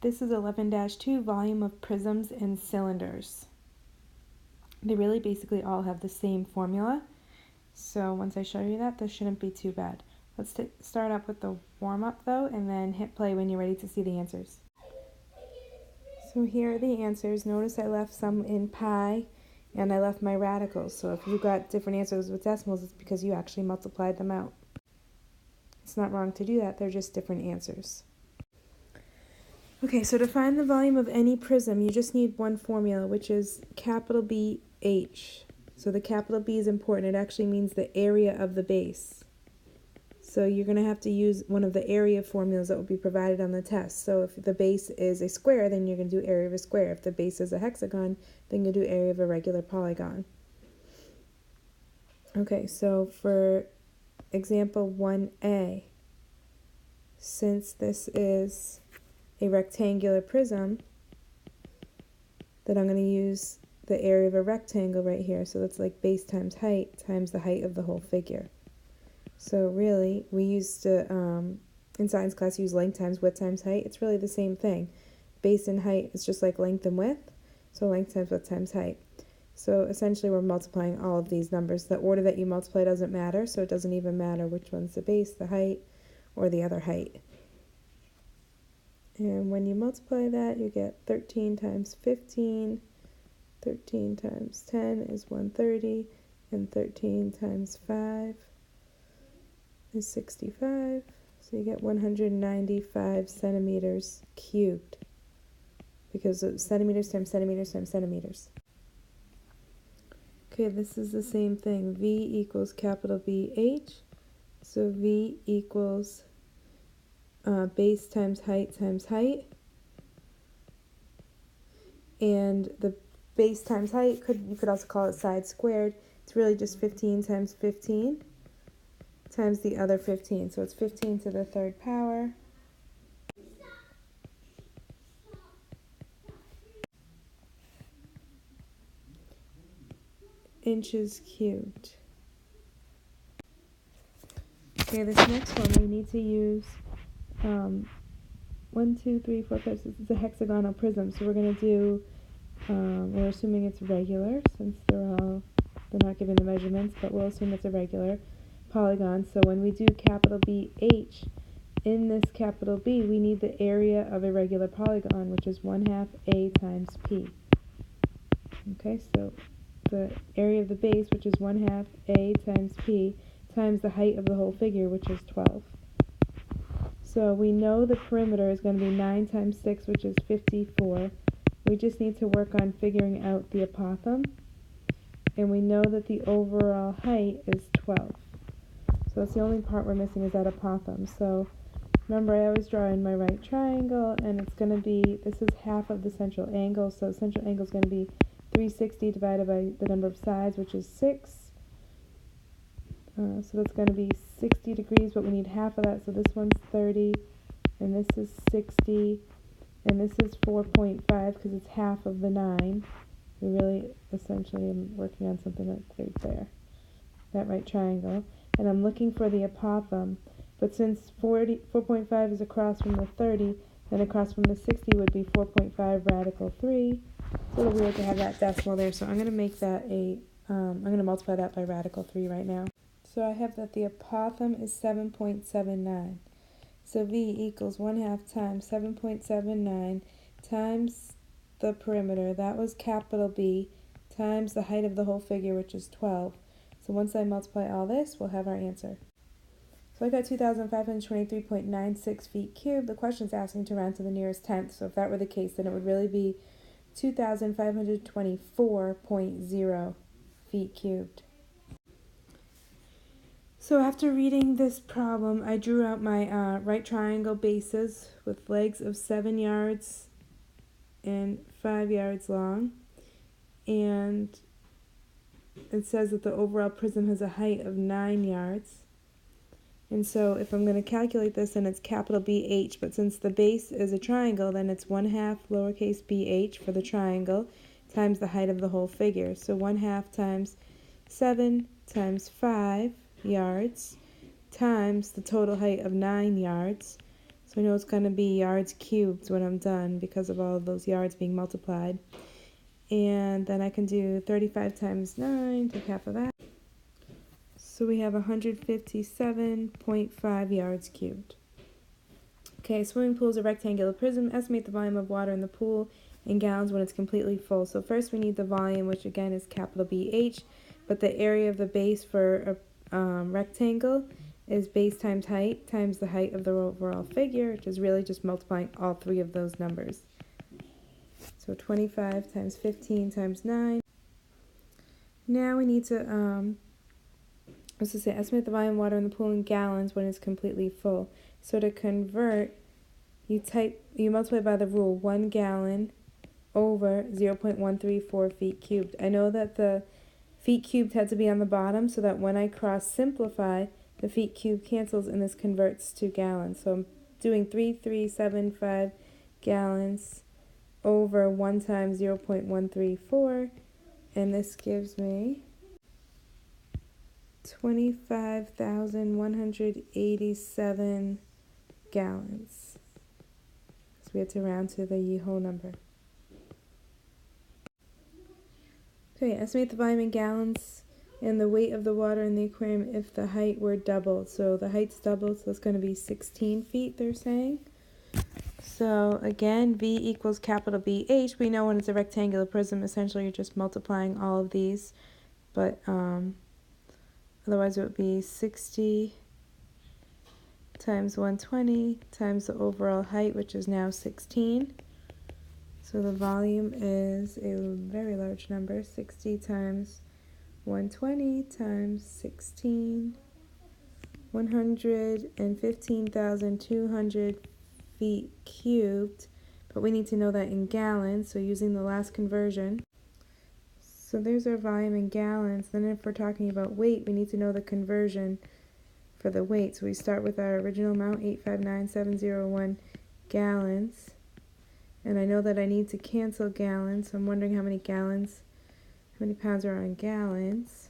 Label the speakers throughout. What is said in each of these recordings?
Speaker 1: This is 11-2, volume of prisms and cylinders. They really basically all have the same formula. So once I show you that, this shouldn't be too bad. Let's start up with the warm-up though, and then hit play when you're ready to see the answers. So here are the answers. Notice I left some in pi, and I left my radicals. So if you got different answers with decimals, it's because you actually multiplied them out. It's not wrong to do that, they're just different answers. Okay, so to find the volume of any prism, you just need one formula, which is capital BH. So the capital B is important. It actually means the area of the base. So you're going to have to use one of the area formulas that will be provided on the test. So if the base is a square, then you're going to do area of a square. If the base is a hexagon, then you'll do area of a regular polygon. Okay, so for example 1a, since this is a rectangular prism, then I'm going to use the area of a rectangle right here. So that's like base times the height of the whole figure. So really, we used to, in science class, use length times width times height. It's really the same thing. Base and height is just like length and width. So length times width times height. So essentially, we're multiplying all of these numbers. The order that you multiply doesn't matter, so it doesn't even matter which one's the base, the height, or the other height. And when you multiply that, you get 13 times 15. 13 times 10 is 130, and 13 times 5 is 65. So you get 195 centimeters cubed, because it's centimeters times centimeters times centimeters. Okay, this is the same thing. V equals capital BH. So V equals base times height times height. And the base times height, you could also call it side squared. It's really just 15 times 15 times the other 15. So it's 15 to the third power. Inches cubed. Okay, this next one we need to use 1, 2, 3, 4, 5, 6. It's a hexagonal prism. So we're going to do, we're assuming it's regular since they're not giving the measurements, but we'll assume it's a regular polygon. So when we do capital BH, in this capital B, we need the area of a regular polygon, which is 1/2 A times P. Okay, so the area of the base, which is 1/2 A times P, times the height of the whole figure, which is 12. So we know the perimeter is going to be 9 times 6, which is 54. We just need to work on figuring out the apothem. And we know that the overall height is 12. So that's the only part we're missing, is that apothem. So remember, I always draw in my right triangle, and it's going to be, this is half of the central angle. So the central angle is going to be 360 divided by the number of sides, which is 6. So that's going to be 60 degrees, but we need half of that. So this one's 30, and this is 60, and this is 4.5 because it's half of the 9. We really essentially am working on something like right there, that right triangle. And I'm looking for the apothem. But since 4.5 is across from the 30, then across from the 60 would be 4.5 radical 3. It's a little weird to have that decimal there, so I'm going to make that I'm going to multiply that by radical 3 right now. So I have that the apothem is 7.79. So V equals 1/2 times 7.79 times the perimeter, that was capital B, times the height of the whole figure, which is 12. So once I multiply all this, we'll have our answer. So I got 2,523.96 feet cubed. The question's asking to round to the nearest tenth, so if that were the case, then it would really be 2,524.0 feet cubed. So after reading this problem, I drew out my right triangle bases with legs of 7 yards and 5 yards long. And it says that the overall prism has a height of 9 yards. And so if I'm going to calculate this, then it's capital BH, but since the base is a triangle, then it's 1/2 lowercase bh for the triangle times the height of the whole figure. So 1/2 times 7 times 5 yards times the total height of 9 yards. So I know it's going to be yards cubed when I'm done because of all of those yards being multiplied. And then I can do 35 times 9, take half of that. So we have 157.5 yards cubed. Okay, a swimming pool is a rectangular prism. Estimate the volume of water in the pool in gallons when it's completely full. So first we need the volume, which again is capital BH, but the area of the base for a rectangle is base times the height of the overall figure, which is really just multiplying all three of those numbers. So 25 times 15 times 9. Now we need to estimate the volume of water in the pool in gallons when it's completely full. So to convert, you multiply by the rule 1 gallon over 0.134 feet cubed. I know that the feet cubed had to be on the bottom so that when I cross simplify, the feet cubed cancels and this converts to gallons. So I'm doing 3375 gallons over 1 times 0.134, and this gives me 25,187 gallons. So we have to round to the whole number. Okay, estimate the volume in gallons and the weight of the water in the aquarium if the height were doubled. So the height's doubled, so it's going to be 16 feet, they're saying. So again, V equals capital BH. We know when it's a rectangular prism, essentially you're just multiplying all of these, but otherwise it would be 60 times 120 times the overall height, which is now 16. So the volume is a very large number, 60 times 120 times 16, 115,200 feet cubed, but we need to know that in gallons, so using the last conversion. So there's our volume in gallons. Then if we're talking about weight, we need to know the conversion for the weight. So we start with our original amount, 859,701 gallons. And I know that I need to cancel gallons, so I'm wondering how many pounds are on gallons.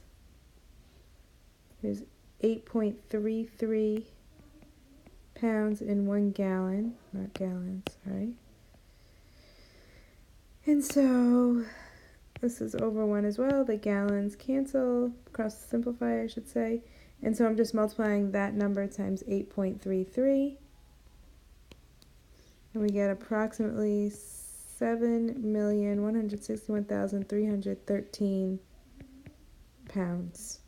Speaker 1: There's 8.33 pounds in 1 gallon, not gallons, sorry. And so this is over 1 as well. The gallons cancel, cross simplify I should say. And so I'm just multiplying that number times 8.33. And we get approximately 7,161,313 pounds.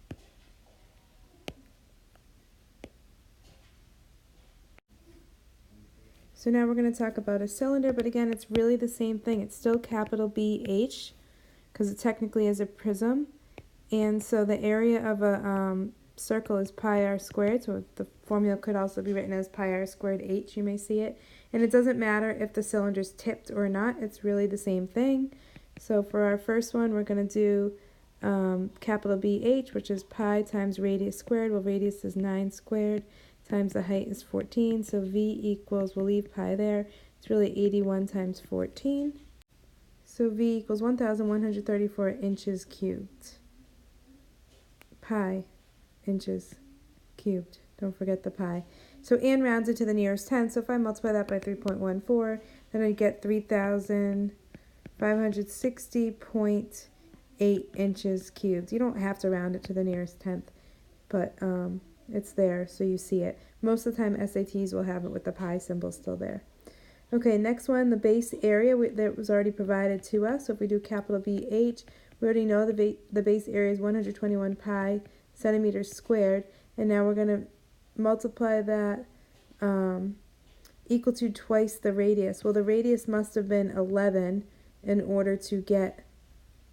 Speaker 1: So now we're going to talk about a cylinder, but again, it's really the same thing. It's still capital BH because it technically is a prism. And so the area of a circle is pi r squared, so the formula could also be written as pi r squared h, you may see it. And it doesn't matter if the cylinder's tipped or not, it's really the same thing. So for our first one, we're going to do capital BH, which is pi times radius squared. Well, radius is 9 squared times the height is 14, so V equals, we'll leave pi there, it's really 81 times 14. So V equals 1,134 inches cubed. Pi inches cubed. Don't forget the pi. So and rounded to the nearest 10. So if I multiply that by 3.14, then I get 3,560.8 inches cubed. You don't have to round it to the nearest tenth, but it's there so you see it. Most of the time SATs will have it with the pi symbol still there. Okay, next one, the base area that was already provided to us. So if we do capital BH, we already know the base area is 121 pi centimeters squared, and now we're going to multiply that equal to twice the radius. Well, the radius must have been 11 in order to get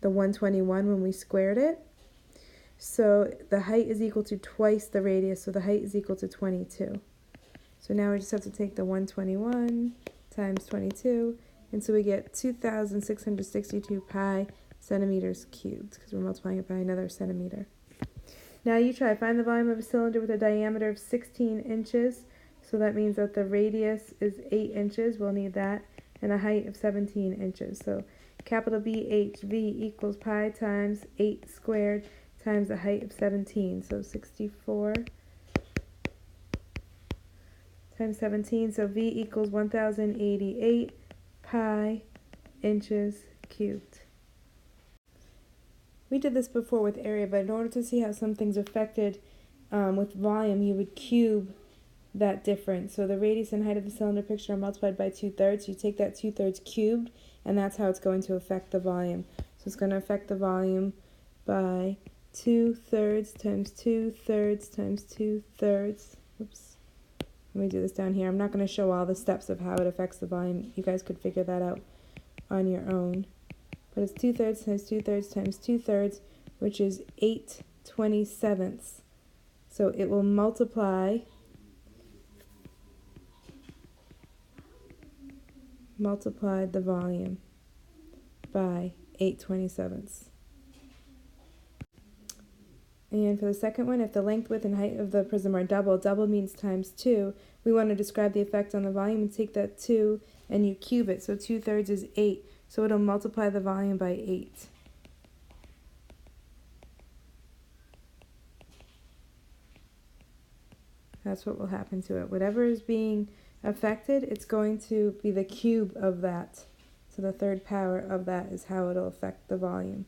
Speaker 1: the 121 when we squared it. So the height is equal to twice the radius, so the height is equal to 22. So now we just have to take the 121 times 22, and so we get 2,662 pi centimeters cubed, because we're multiplying it by another centimeter. Now you try, find the volume of a cylinder with a diameter of 16 inches, so that means that the radius is 8 inches, we'll need that, and a height of 17 inches. So capital BHV equals pi times 8 squared times a height of 17, so 64 times times 17, so V equals 1088 pi inches cubed. We did this before with area, but in order to see how something's affected with volume, you would cube that difference. So the radius and height of the cylinder picture are multiplied by 2/3. You take that 2/3 cubed, and that's how it's going to affect the volume. So it's going to affect the volume by 2/3 times 2/3 times 2/3. Oops. Let me do this down here. I'm not going to show all the steps of how it affects the volume. You guys could figure that out on your own. But it's 2/3 times 2/3 times 2/3, which is 8/27. So it will multiply the volume by 8/27. And for the second one, if the length, width, and height of the prism are double means times 2, we want to describe the effect on the volume and take that 2 and you cube it. So 2/3 is 8, so it'll multiply the volume by 8. That's what will happen to it. Whatever is being affected, it's going to be the cube of that. So the third power of that is how it'll affect the volume.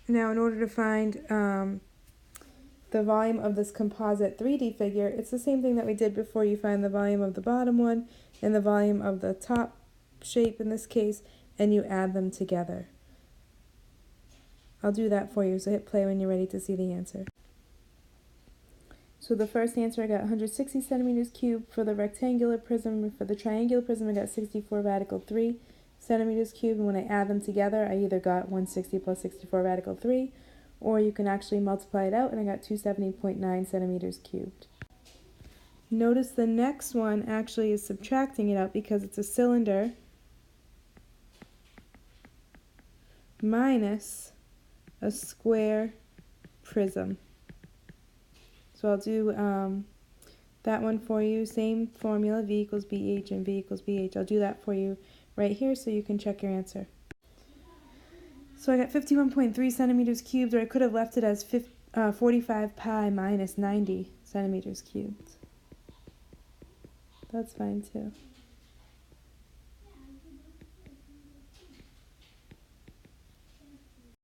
Speaker 1: Now, in order to find the volume of this composite 3D figure, it's the same thing that we did before. You find the volume of the bottom one and the volume of the top shape in this case, and you add them together. I'll do that for you, so hit play when you're ready to see the answer. So the first answer, I got 160 centimeters cubed for the rectangular prism. For the triangular prism, I got 64 radical 3 centimeters cubed. And when I add them together, I either got 160 plus 64 radical 3, or you can actually multiply it out, and I got 270.9 centimeters cubed. Notice the next one actually is subtracting it out because it's a cylinder minus a square prism. So I'll do that one for you. Same formula, V equals BH and V equals BH. I'll do that for you right here so you can check your answer. So I got 51.3 centimeters cubed, or I could have left it as 45 pi minus 90 centimeters cubed. That's fine too.